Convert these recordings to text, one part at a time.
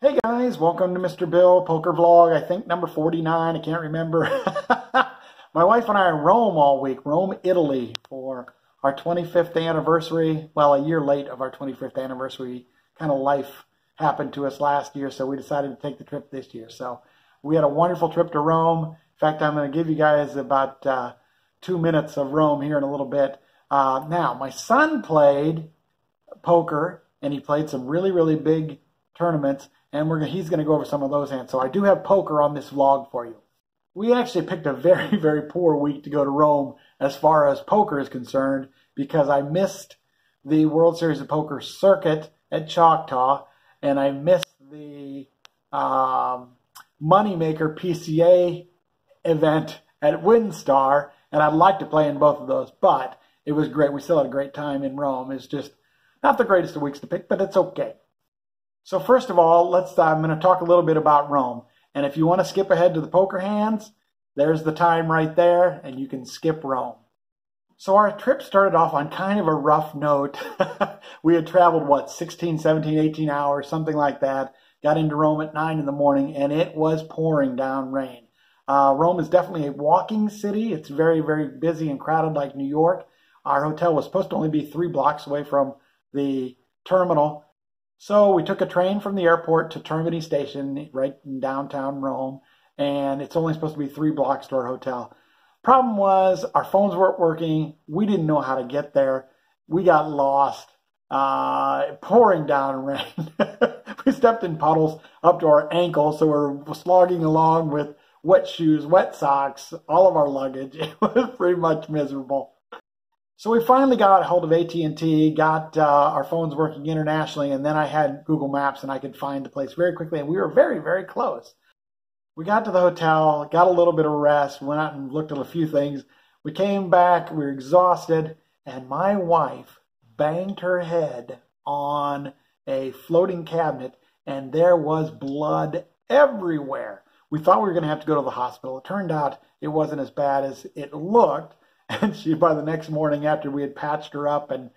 Hey guys, welcome to Mr. Bill Poker Vlog, I think number 49, I can't remember. My wife and I are in Rome all week, Rome, Italy, for our 25th anniversary. Well, a year late of our 25th anniversary. Kind of life happened to us last year, so we decided to take the trip this year. So we had a wonderful trip to Rome. In fact, I'm going to give you guys about 2 minutes of Rome here in a little bit. Now, my son played poker, and he played some really big tournaments, and he's going to go over some of those hands. So I do have poker on this vlog for you. We actually picked a very poor week to go to Rome as far as poker is concerned, because I missed the World Series of Poker circuit at Choctaw, and I missed the Moneymaker PCA event at WinStar, and I'd like to play in both of those, but it was great. We still had a great time in Rome. It's just not the greatest of weeks to pick, but it's okay. So first of all, I'm going to talk a little bit about Rome. And if you want to skip ahead to the poker hands, there's the time right there, and you can skip Rome. So our trip started off on kind of a rough note. We had traveled, what, 16, 17, 18 hours, something like that. Got into Rome at 9 in the morning, and it was pouring down rain. Rome is definitely a walking city. It's very busy and crowded like New York. Our hotel was supposed to only be 3 blocks away from the terminal. So we took a train from the airport to Termini Station, right in downtown Rome, and it's only supposed to be 3 blocks to our hotel. Problem was, our phones weren't working. We didn't know how to get there. We got lost, pouring down rain. We stepped in puddles up to our ankles, so we're slogging along with wet shoes, wet socks, all of our luggage. It was pretty much miserable. So we finally got a hold of AT&T, got our phones working internationally, and then I had Google Maps and I could find the place very quickly, and we were very close. We got to the hotel, got a little bit of rest, went out and looked at a few things. We came back, we were exhausted, and my wife banged her head on a floating cabinet, and there was blood everywhere. We thought we were going to have to go to the hospital. It turned out it wasn't as bad as it looked. And she, by the next morning, after we had patched her up and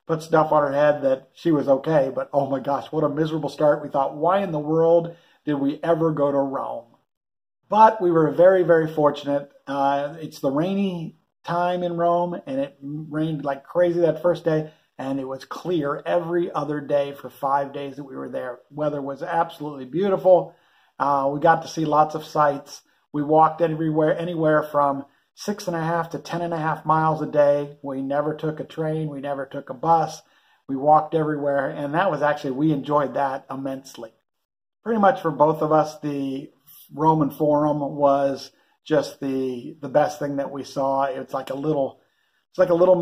put stuff on her head, that she was okay. But oh my gosh, what a miserable start. We thought, why in the world did we ever go to Rome? But we were very fortunate. It's the rainy time in Rome, and it rained like crazy that first day, and it was clear every other day for 5 days that we were there. Weather was absolutely beautiful. We got to see lots of sights. We walked anywhere from 6.5 to 10.5 miles a day. We never took a train. We never took a bus. We walked everywhere, and that was actually, we enjoyed that immensely. Pretty much for both of us, the Roman Forum was just the best thing that we saw. It's like a little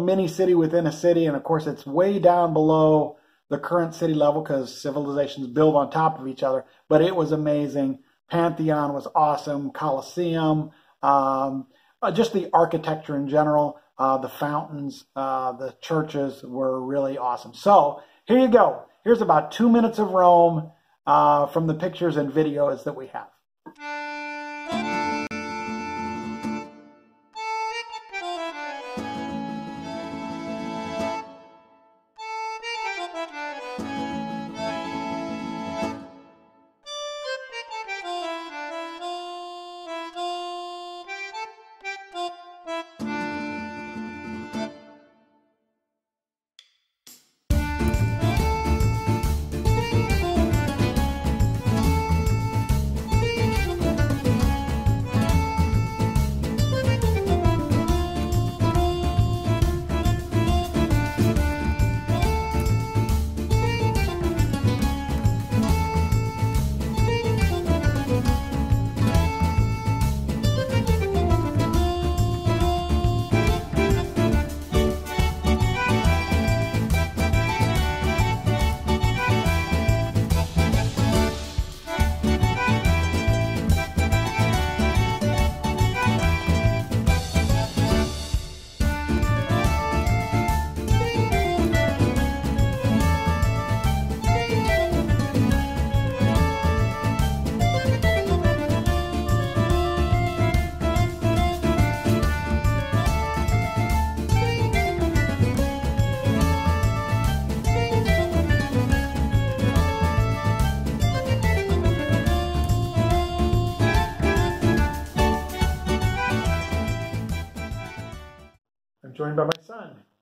mini city within a city, and of course it's way down below the current city level because civilizations build on top of each other. But it was amazing. Pantheon was awesome. Colosseum. Just the architecture in general, the fountains, the churches were really awesome. So here you go. Here's about 2 minutes of Rome from the pictures and videos that we have.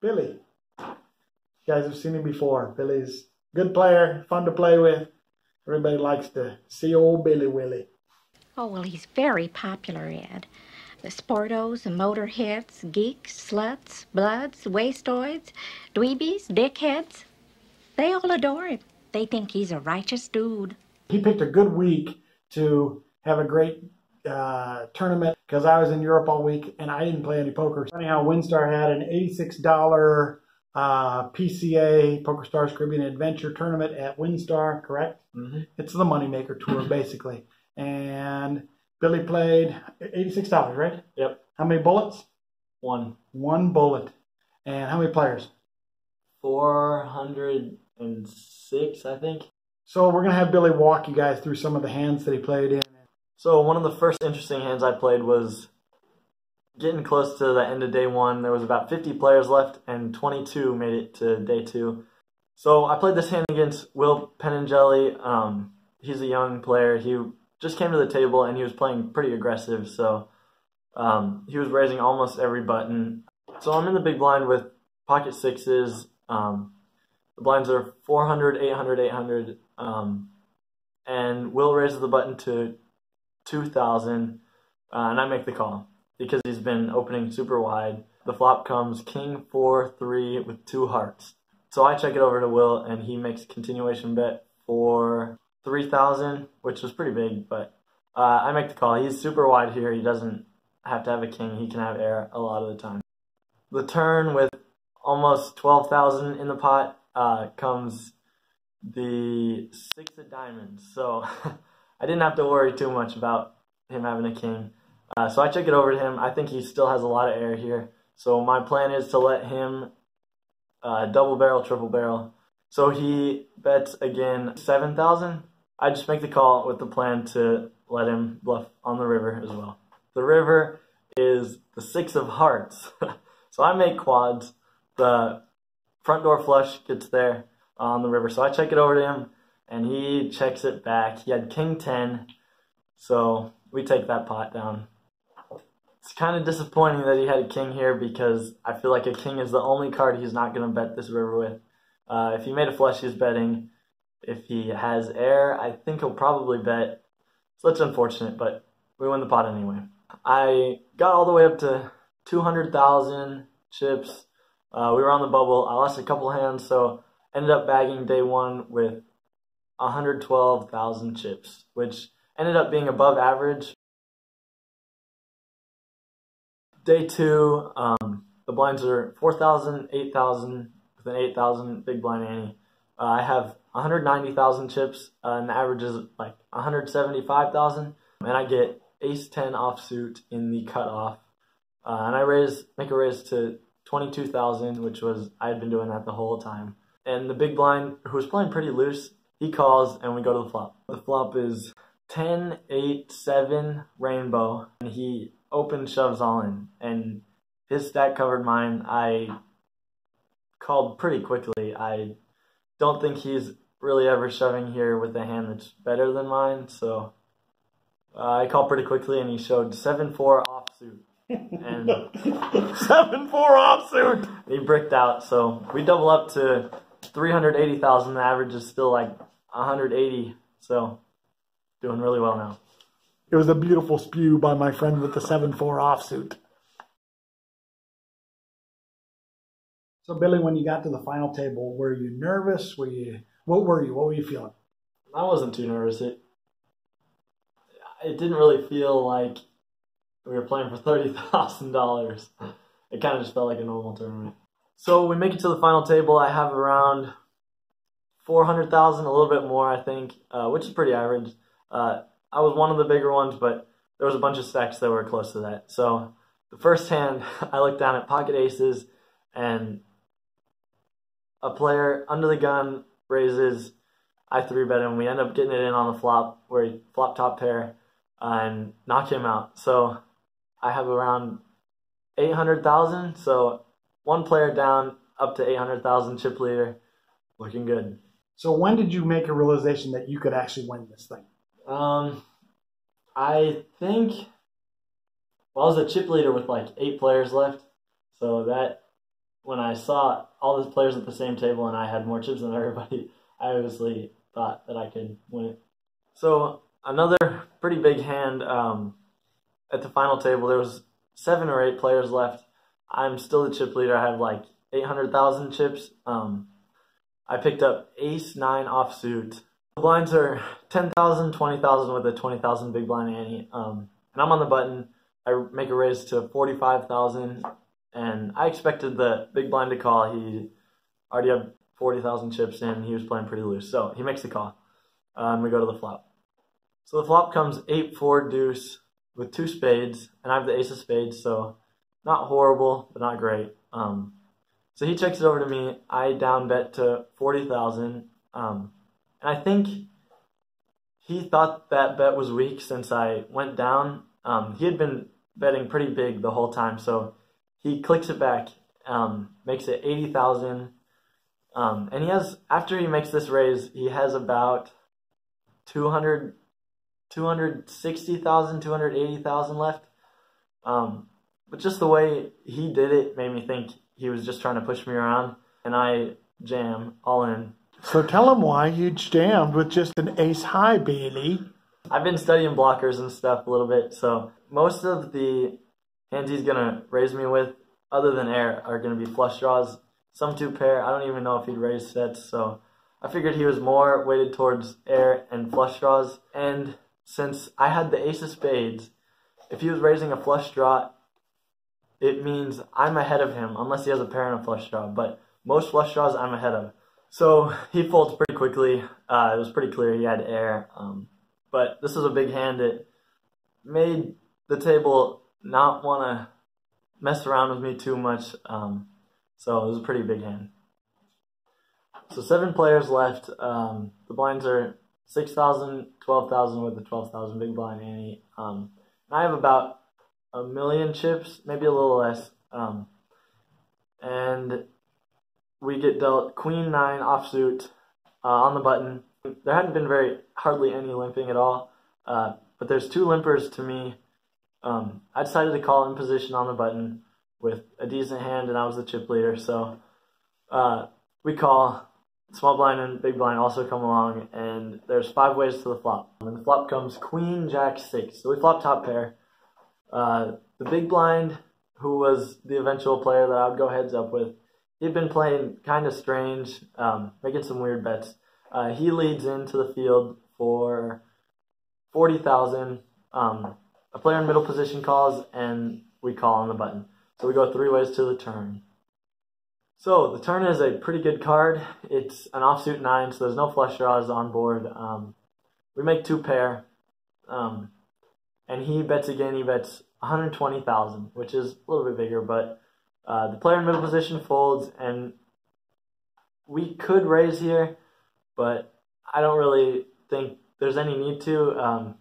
Billy. You guys have seen him before. Billy's a good player, fun to play with. Everybody likes to see old Billy Willie. Oh, well, he's very popular, Ed. The sportos, the motorheads, geeks, sluts, bloods, wastoids, dweebies, dickheads, they all adore him. They think he's a righteous dude. He picked a good week to have a great tournament because I was in Europe all week and I didn't play any poker. Funny how WinStar had an $86 PCA, Poker Stars Caribbean Adventure tournament at WinStar, correct? Mm-hmm. It's the Moneymaker Tour, basically. And Billy played $86, right? Yep. How many bullets? One. One bullet. And how many players? 406, I think. So we're going to have Billy walk you guys through some of the hands that he played in. So one of the first interesting hands I played was getting close to the end of day one. There was about 50 players left, and 22 made it to day two. So I played this hand against Will Penangeli. He's a young player. He just came to the table, and he was playing pretty aggressive. So he was raising almost every button. So I'm in the big blind with pocket sixes. The blinds are 400, 800, 800. And Will raises the button to 2,000, and I make the call because he's been opening super wide. The flop comes king 4-3 with 2 hearts. So I check it over to Will, and he makes a continuation bet for 3,000, which was pretty big, but I make the call. He's super wide here. He doesn't have to have a king. He can have air a lot of the time. The turn with almost 12,000 in the pot comes the 6 of diamonds. So I didn't have to worry too much about him having a king. So I check it over to him. I think he still has a lot of air here. So my plan is to let him double barrel, triple barrel. So he bets again 7,000. I just make the call with the plan to let him bluff on the river as well. The river is the 6 of hearts. So I make quads. The front door flush gets there on the river. So I check it over to him, and he checks it back. He had king 10, so we take that pot down. It's kind of disappointing that he had a king here because I feel like a king is the only card he's not going to bet this river with. If he made a flush, he's betting. If he has air, I think he'll probably bet. So it's unfortunate, but we win the pot anyway. I got all the way up to 200,000 chips. We were on the bubble. I lost a couple hands, so ended up bagging day one with 112,000 chips, which ended up being above average. Day two, the blinds are 4,000, 8,000, with an 8,000 big blind ante. I have 190,000 chips, and the average is like 175,000, and I get ace-10 offsuit in the cutoff, and I make a raise to 22,000, which was, I had been doing that the whole time. And the big blind, who was playing pretty loose, he calls, and we go to the flop. The flop is 10, 8, 7, rainbow, and he open shoves all in, and his stack covered mine. I called pretty quickly. I don't think he's really ever shoving here with a hand that's better than mine, so I called pretty quickly, and he showed 7-4 offsuit. And 7-4 offsuit! He bricked out, so we double up to 380,000. The average is still like 180, so doing really well now. It was a beautiful spew by my friend with the 7-4 offsuit. So Billy, when you got to the final table, were you nervous? What were you feeling? I wasn't too nervous. It didn't really feel like we were playing for $30,000. It kind of just felt like a normal tournament. So we make it to the final table. I have around 400,000, a little bit more, I think, which is pretty average. I was one of the bigger ones, but there was a bunch of stacks that were close to that. So the first hand, I looked down at pocket aces, and a player under the gun raises. I 3-bet him. We end up getting it in on the flop, where he flop top pair and knock him out. So I have around 800,000. So one player down, up to 800,000 chip leader, looking good. So when did you make a realization that you could actually win this thing? I think, well, I was a chip leader with like 8 players left, so that when I saw all the players at the same table and I had more chips than everybody, I obviously thought that I could win it. So another pretty big hand at the final table. There was 7 or 8 players left. I'm still the chip leader. I have like 800,000 chips. I picked up ace 9 offsuit. The blinds are 10,000, 20,000 with a 20,000 big blind ante. And I'm on the button. I make a raise to 45,000, and I expected the big blind to call. He already had 40,000 chips in. He was playing pretty loose, so he makes the call. And we go to the flop. So the flop comes 8-4 deuce with 2 spades, and I have the ace of spades, so not horrible, but not great. So he checks it over to me. I down bet to 40,000, and I think he thought that bet was weak since I went down. He had been betting pretty big the whole time, so he clicks it back, makes it 80,000, and he has, after he makes this raise, he has about 260,000, 280,000 left. But just the way he did it made me think he was just trying to push me around, and I jam all in. So tell him why you jammed with just an ace high, Bailey. I've been studying blockers and stuff a little bit, so most of the hands he's going to raise me with, other than air, are going to be flush draws. Some 2-pair. I don't even know if he'd raise sets, so I figured he was more weighted towards air and flush draws. And since I had the ace of spades, if he was raising a flush draw, it means I'm ahead of him, unless he has a pair and a flush draw. But most flush draws I'm ahead of. So he folds pretty quickly. It was pretty clear he had air. But this was a big hand. It made the table not want to mess around with me too much. So it was a pretty big hand. So 7 players left. The blinds are 6,000, 12,000 with the 12,000 big blind ante. I have about 1 million chips, maybe a little less. And we get dealt queen 9 offsuit on the button. There hadn't been hardly any limping at all, but there's 2 limpers to me. I decided to call in position on the button with a decent hand, and I was the chip leader, so we call. Small blind and big blind also come along, and there's 5 ways to the flop. And the flop comes queen, jack, 6. So we flop top pair. The big blind, who was the eventual player that I would go heads up with, he'd been playing kind of strange, making some weird bets. He leads into the field for 40,000. A player in middle position calls, and we call on the button. So we go 3 ways to the turn. So the turn is a pretty good card. It's an offsuit 9, so there's no flush draws on board. We make 2 pair, and he bets again. He bets 120,000, which is a little bit bigger, but the player in middle position folds, and we could raise here, but I don't really think there's any need to,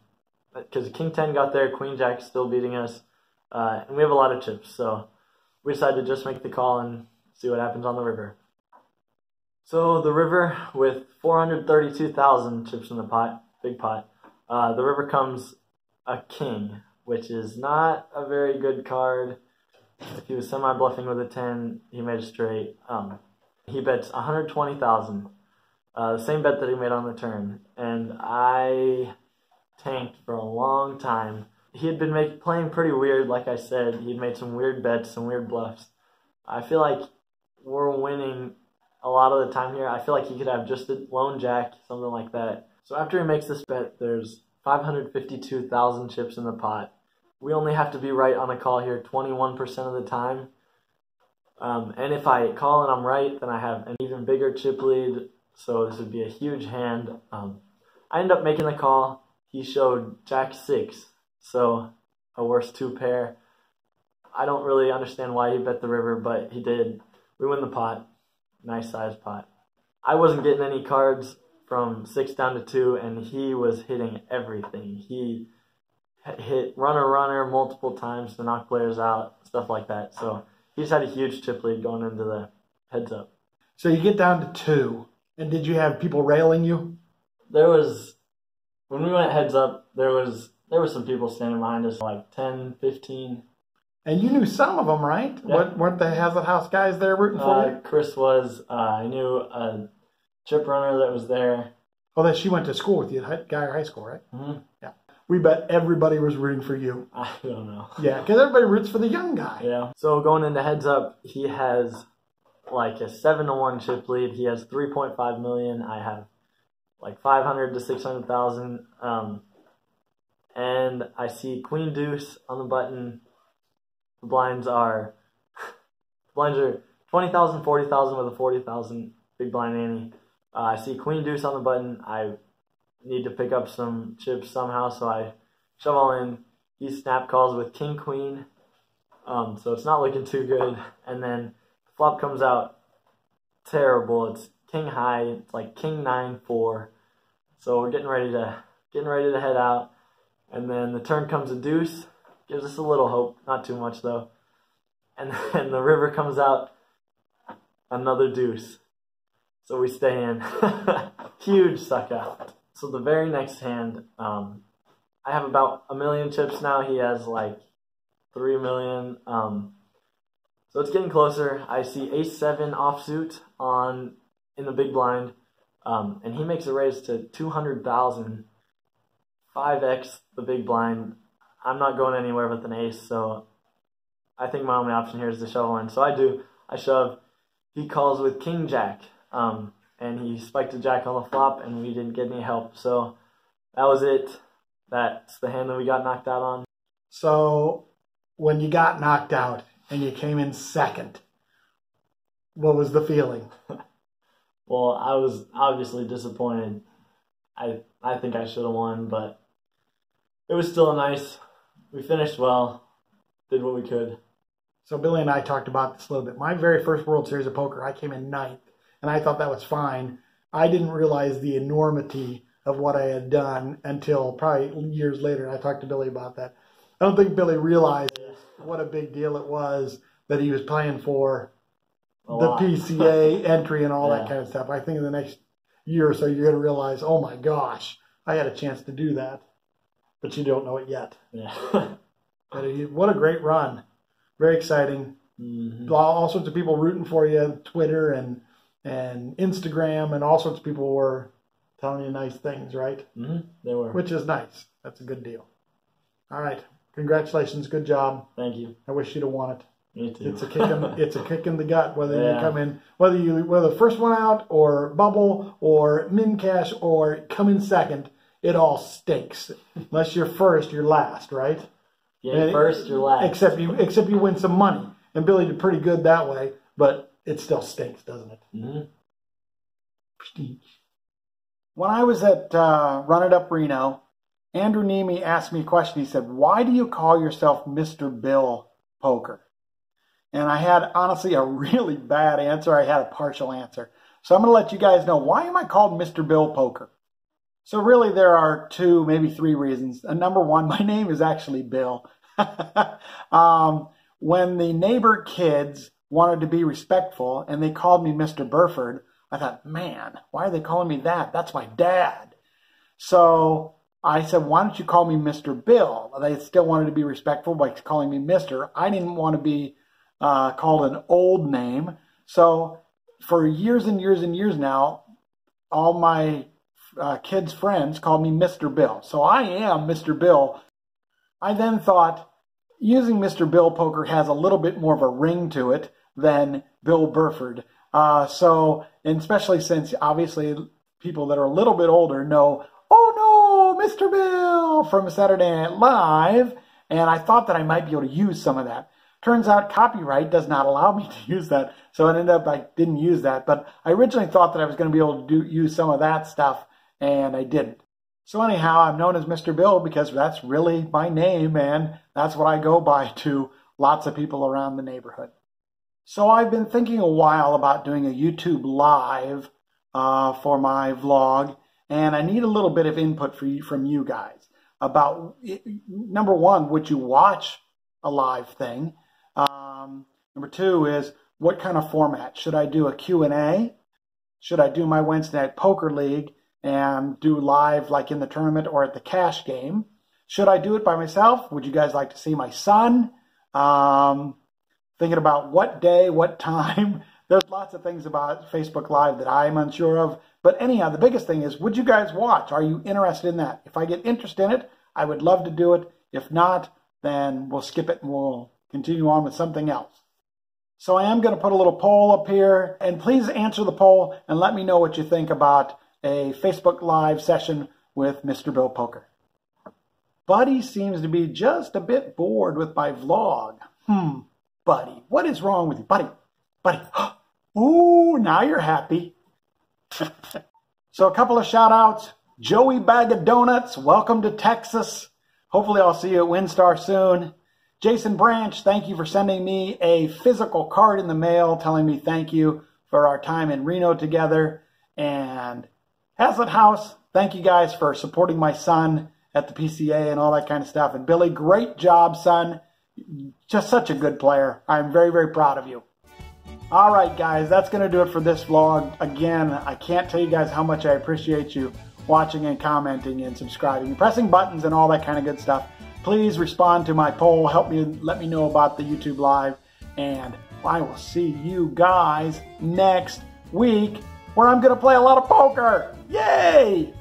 because king 10 got there, queen jack still beating us, and we have a lot of chips, so we decided to just make the call and see what happens on the river. So the river, with 432,000 chips in the pot, big pot, the river comes a king, which is not a very good card. If he was semi-bluffing with a 10, he made a straight. He bets 120,000, the same bet that he made on the turn, and I tanked for a long time. He had been playing pretty weird, like I said. He'd made some weird bets, some weird bluffs. I feel like we're winning a lot of the time here. I feel like he could have just a lone jack, something like that. So after he makes this bet, there's 552,000 chips in the pot. We only have to be right on a call here 21% of the time. And if I call and I'm right, then I have an even bigger chip lead. So this would be a huge hand. I end up making the call. He showed jack 6, so a worse 2 pair. I don't really understand why he bet the river, but he did. We win the pot. Nice size pot. I wasn't getting any cards from 6 down to 2, and he was hitting everything. He hit runner multiple times to knock players out, stuff like that. So he just had a huge chip lead going into the heads up. So you get down to 2, and did you have people railing you? There was, when we went heads up, there was some people standing behind us, like 10, 15. And you knew some of them, right? Yeah. Weren't the Haslet House guys there rooting for you? Chris was. I knew a chip runner that was there. Oh, that she went to school with you, Guyer High School, right? Mm-hmm. Yeah. We bet everybody was rooting for you. I don't know. Yeah, because everybody roots for the young guy. Yeah. So going into heads up, he has like a 7-1 chip lead. He has 3.5 million. I have like 500 to 600,000. And I see Queen Deuce on the button. The blinds are 20,000, 40,000 with a 40,000 big blind ante. I see Queen Deuce on the button. I need to pick up some chips somehow, so I shove all in. He snap calls with King Queen, so it's not looking too good. And then the flop comes out terrible. It's King High. It's like King 9-4. So we're getting ready to head out. And then the turn comes a deuce. Gives us a little hope, not too much though. And then the river comes out, another deuce. So we stay in. Huge suck out. So the very next hand, I have about 1 million chips now. He has like 3 million. So it's getting closer. I see Ace-7 offsuit in the big blind. And he makes a raise to 200,000. 5x the big blind. I'm not going anywhere with an ace, so I think my only option here is to shovel in. So I do. I shove. He calls with King Jack, and he spiked a jack on the flop, and we didn't get any help. So that was it. That's the hand that we got knocked out on. So when you got knocked out and you came in second, what was the feeling? Well, I was obviously disappointed. I think I should have won, but it was still nice. We finished well, did what we could. So Billy and I talked about this a little bit. My very first World Series of Poker, I came in ninth, and I thought that was fine. I didn't realize the enormity of what I had done until probably years later, and I talked to Billy about that. I don't think Billy realized what a big deal it was that he was playing for the PCA entry and all that kind of stuff. I think in the next year or so, you're going to realize, oh my gosh, I had a chance to do that. But you don't know it yet. Yeah. But what a great run. Very exciting. Mm-hmm. All sorts of people rooting for you, Twitter and Instagram, and all sorts of people were telling you nice things, right? Mm-hmm. They were. Which is nice. That's a good deal. All right. Congratulations. Good job. Thank you. I wish you'd have won it. Me too. It's a kick in the gut, whether you come in, whether the first one out or bubble or min cash or come in second. It all stinks. Unless you're first, you're last, right? Yeah, first, you're last. Except you win some money. And Billy did pretty good that way, but it still stinks, doesn't it? Mm-hmm. Prestige. When I was at Run It Up Reno, Andrew Neeme asked me a question. He said, "Why do you call yourself Mr. Bill Poker?" And I had, honestly, a really bad answer. I had a partial answer. So I'm going to let you guys know, why am I called Mr. Bill Poker? So really there are 2, maybe 3 reasons. Number 1, my name is actually Bill. When the neighbor kids wanted to be respectful and they called me Mr. Burford, I thought, man, why are they calling me that? That's my dad. So I said, why don't you call me Mr. Bill? They still wanted to be respectful by calling me Mr. I didn't want to be called an old name. So for years and years and years now, all my kids' friends called me Mr. Bill. So I am Mr. Bill. I then thought using Mr. Bill Poker has a little bit more of a ring to it than Bill Burford. And especially since obviously people that are a little bit older know, oh no, Mr. Bill from Saturday Night Live. And I thought that I might be able to use some of that. Turns out copyright does not allow me to use that. So it ended up I didn't use that. But I originally thought that I was going to be able to use some of that stuff, and I didn't. So anyhow, I'm known as Mr. Bill because that's really my name, and that's what I go by to lots of people around the neighborhood. So I've been thinking a while about doing a YouTube live for my vlog, and I need a little bit of input from you guys about, number 1, would you watch a live thing? Number 2 is, what kind of format? Should I do a Q&A? Should I do my Wednesday Night Poker League and do live like in the tournament or at the cash game? Should I do it by myself? Would you guys like to see my son? Thinking about what day, what time. There's lots of things about Facebook Live that I'm unsure of. But anyhow, the biggest thing is, would you guys watch? Are you interested in that? If I get interested in it, I would love to do it. If not, then we'll skip it and we'll continue on with something else. So I am going to put a little poll up here, and please answer the poll and let me know what you think about a Facebook Live session with Mr. Bill Poker. Buddy seems to be just a bit bored with my vlog. Buddy, what is wrong with you? Buddy. Ooh, now you're happy. So a couple of shout outs. Joey Bag of Donuts, welcome to Texas. Hopefully I'll see you at WinStar soon. Jason Branch, thank you for sending me a physical card in the mail telling me thank you for our time in Reno together. And Haslet House, thank you guys for supporting my son at the PCA and all that kind of stuff. And Billy, great job, son. Just such a good player. I'm very, very proud of you. All right, guys, that's going to do it for this vlog. Again, I can't tell you guys how much I appreciate you watching and commenting and subscribing and pressing buttons and all that kind of good stuff. Please respond to my poll. Let me know about the YouTube Live. And I will see you guys next week where I'm going to play a lot of poker. Yay!